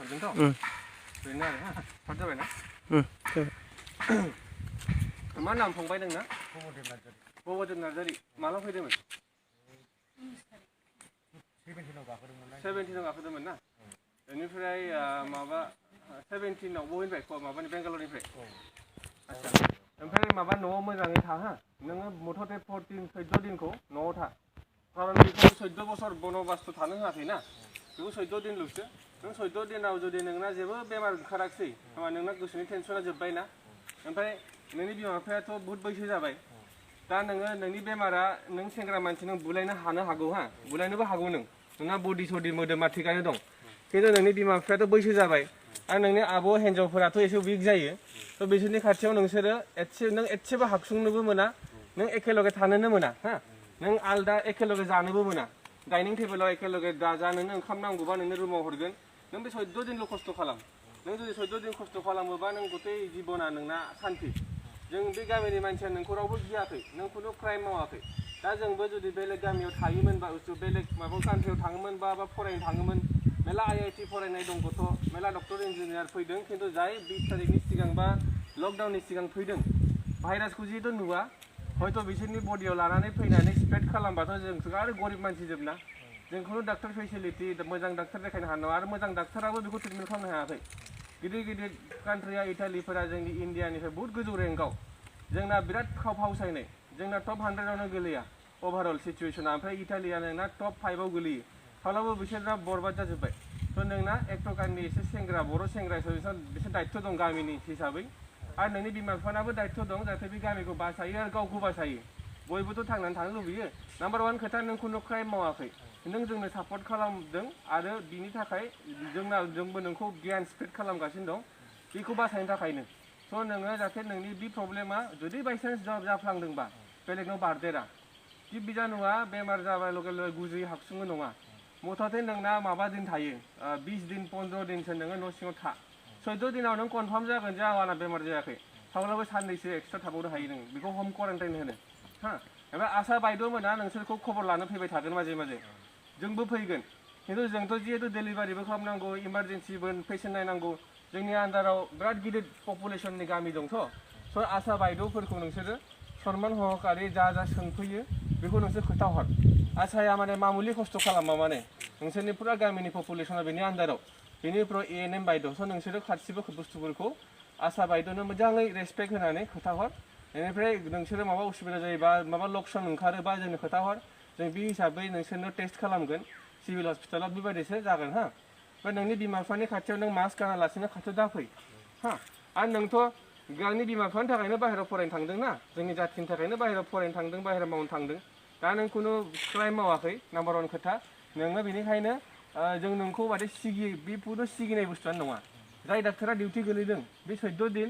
हरगोनथ' बेनो आरो हर जाबाय ना मा नाम फंबाय नोंना बबेदेब नार्जारि माला फैदोंमोन 17 गाखोदोंमोन ना बेनिफ्राय माबा 17 आव बबेनिफ्राय माबानि बेंगालरनिफ्राय आच्छा ओमफ्राय माबा न'आव मोजाङै था हा नोङो मथथे 14 दिनखौ न'आव था खारन बेखौ 14 बोसोर बनबासथ' थानो होआखैना बेखौ 14 दिनल'सो नों 14 दिनाव जुदि नोंना जेबो बेमार ओंखाराखिसै होमबा नोंना गोसोनि टेनसना जोब्बाय ना ओमफ्राय नोंनि बिमा बिफायाथ' बहुत बैसो जाबाय दा नोङो नोंनि बेमारा नों सेंग्रा मानसि नों बुलायनो हानो हागौ हा बुलायनोबो हागौ नोंना बडि सडि मोदोमा थिगानो दं खिन्थु नोंनि बिमा बिफायाथ' बैसो जाबाय आरो नोंनि आब' हिन्जावफोराथ' एसे उइक जायो थ' बिसोरनि खाथियाव नोंसोरो नों एसेबो हाबसुंनोबो मोना नों एखेलगे थानोनो मोना हा नों आलदा एखेलगे जानोबो मोना डाइनिं टेबोलाव एखेलगे दाजा नोंनो ओंखाम नांगौबा नोंनो रुमाव हरगोन नों बे 14 दिनल' खस्थ' खालाम नों जुदि 14 दिन खस्थ' खालामोबा नों गथै जिबना नोंना सान्थि जों बे गामिनि मानसिया नोंखौ रावबो गियाखै नों खुनु क्राइम मावाखै दा जोंबो जुदि बेलेग गामियाव थायोमोनबा बेलेग माबा कान्ट्रियाव थाङोमोनबा बा फरायनो थाङोमोन मेला IIT फरायनाय दं गथ' मेला डक्टर इन्जिनियार फैदों खिन्थु जाय 20 तारिखनि सिगां बा लकडाउननि सिगां फैदों भाइरासखौ जिहेतु नुवा हयथ' बिसोरनि बडियाव लानानै फैनानै स्प्रेड खालामबाथ' जोंथ' आरो गरिब मानसि जोबना जों खुनु डाक्टर फेसिलिटि मोजां डाक्टर देखायनो हानाय नङा आरो मोजां डाक्टराबो बेखौ ट्रिटमेन्ट खालामनो हायाखै गिदिर गिदिर कान्ट्रिया इटालिफोरा जोंनि इन्डियानिफ्राय बहुत गोजौ रेंकआव जोंना बिराद फावसायनाय जोंना टप 100आवनो गोलैया ओभारअल सिचुवेसना ओमफ्राय इटालिया नोंना टप 5आव गोलैयो थेवब्लाबो बिसोरना बरबाद जाजोब्बाय थ' नोंना एक प्रकारनि एसे सेंग्रा बर' सेंग्रा बिसोर दायित्व दं गामिनि हिसाबै आरो नोंनि बिमा बिफानाबो दायित्व दं जाहाथे बे गामिखौ बासायो आरो गावखौ बासायो बयबोथ' थांनानै थानो लुबैयो नाम्बार 1 खोथा नों खुनु क्राइम मावाखै नों जोंनो सापर्ट खालामदों आरो बिनि थाखाय जोंबो नोंखौ गियान स्प्रेड खालामगासिनो दं बेखौ बासायनो थाखायनो स' नोङो जाहाथे नोंनि बे प्रब्लेमा जुदि बायसान्स जाफ्लांदोंबा बेलेगनाव बारदेरा बे बिजानुआ बेमार जाबाय लगे लगे गुजुयै हाबसुङो नङा मथथे नोंना माबा दिन थायो 20 दिन 15 दिनसो नोङो न' सिङाव था 14 दिनाव नों कनफार्म जागोन जे आंना बेमार जायाखै थेवब्लाबो साननैसो एक्सट्रा थाबावनो हायो नों बेखौ हम क्वारेन्टाइन होनो हा ओमफ्राय आसा बायद' मोना नोंसोरखौ खबर लानो फैबाय थागोन माजे माजे जोंबो फैगोन खिन्थु जोंथ' जिहेतु डेलिभारिबो खालामनांगौ इमारजेन्सिबो पेसेन्ट नायनांगौ जोंनि आन्दाराव बिराद गिदिर पपुलेसननि गामि दंथ' स' आसा बायद'फोरखौ नोंसोरो सनमान सहकारि जा सोंफैयो बेखौ नोंसोर खोथाहर आसाया माने मामुलि खस्थ' खालामा माने नोंसोरनि फुरा गामिनि पपुलेसना बेनि आन्दाराव बेनिफ्राय ANM बायद' स' नोंसोरो गासिबो बुस्थुफोरखौ आसा बायद'नो मोजाङै रेसपेक्ट होनानै खोथाहर बेनिफ्राय नोंसोरो माबा उसुबिदा जायोबा माबा लक्षण ओंखारोबा जोंनो खोथाहर जों बे हिसाबै नोंसोरनो टेस्ट खालामगोन सिभिल हस्पिटालाव बेबायदिसो जागोन हा ओमफ्राय नोंनि बिमा बिफानि खाथियाव नों मास्क गानालासिनो खाथियाव दाफै हा आरो नोंथ' गावनि बिमा बिफानि थाखायनो बाहेरायाव फरायनो थांदों ना जोंनि जाथिनि थाखायनो बाहेरायाव फरायनो थांदों बाहेरायाव मावनो थांदों दा नों खुनु क्राइम मावाखै नाम्बार 1 खोथा नोङो बेनिखायनो जों नोंखौ माथे बे खुनु सिगिनाय बुस्थुआनो नङा जाय डाक्टरा डिउटि गोलैदों बे 14 दिन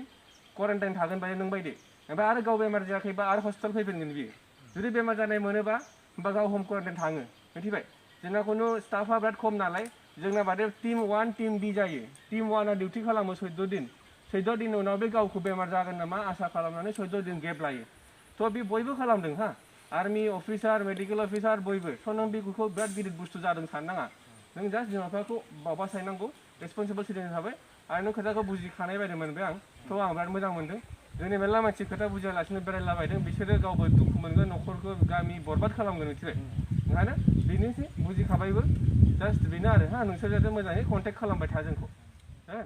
क्वारेन्टाइन थागोन बायदि नों बायदि ओमफ्राय आरो गाव बेमार जायाखैबा आरो हस्पिटाल फैफिनगोन बियो जुदि बेमार जानाय मोनोबा होमबा गाव हम क्वारेन्टाइन थाङो मिथिबाय जोंना खुनु स्टाफआ बिराद खम नालाय जोंना बादे टीम 1 टीम B जायो टीम 1आ डिउटि खालामो 14 दिन 14 दिन उनाव बे गावखौ बेमार जागोन नामा आसा खालामनानै 14 दिन गेप लायो थ' बे बयबो खालामदों हा आर्मि अफिसार मेडिकेल अफिसार बयबो स' नों बेखौ बिराद गिदिर बुस्थु जादों साननाङा नों जास्ट बिमा बिफाखौ बासायनांगौ रेसपन्सिबल सिटिजेन हिसाबै आरो नों खोथाखौ बुजिखानाय बायदि मोनबाय आं थ' आं बिराद मोजां मोनदों जोंनि मेरला मानसि खोथा बुजियालासिनो बेरायलाबायदों बिसोरो गावबो दुखु मोनगोन न'खरखौ गामि बरबाद खालामगोन मिथिबाय ओंखायनो बेनोसै बुजिखाबायबो जास्ट बेनो आरो हा नोंसोर जाहाथे मोजाङै कन्टेक्ट खालामबाय था जोंखौ हो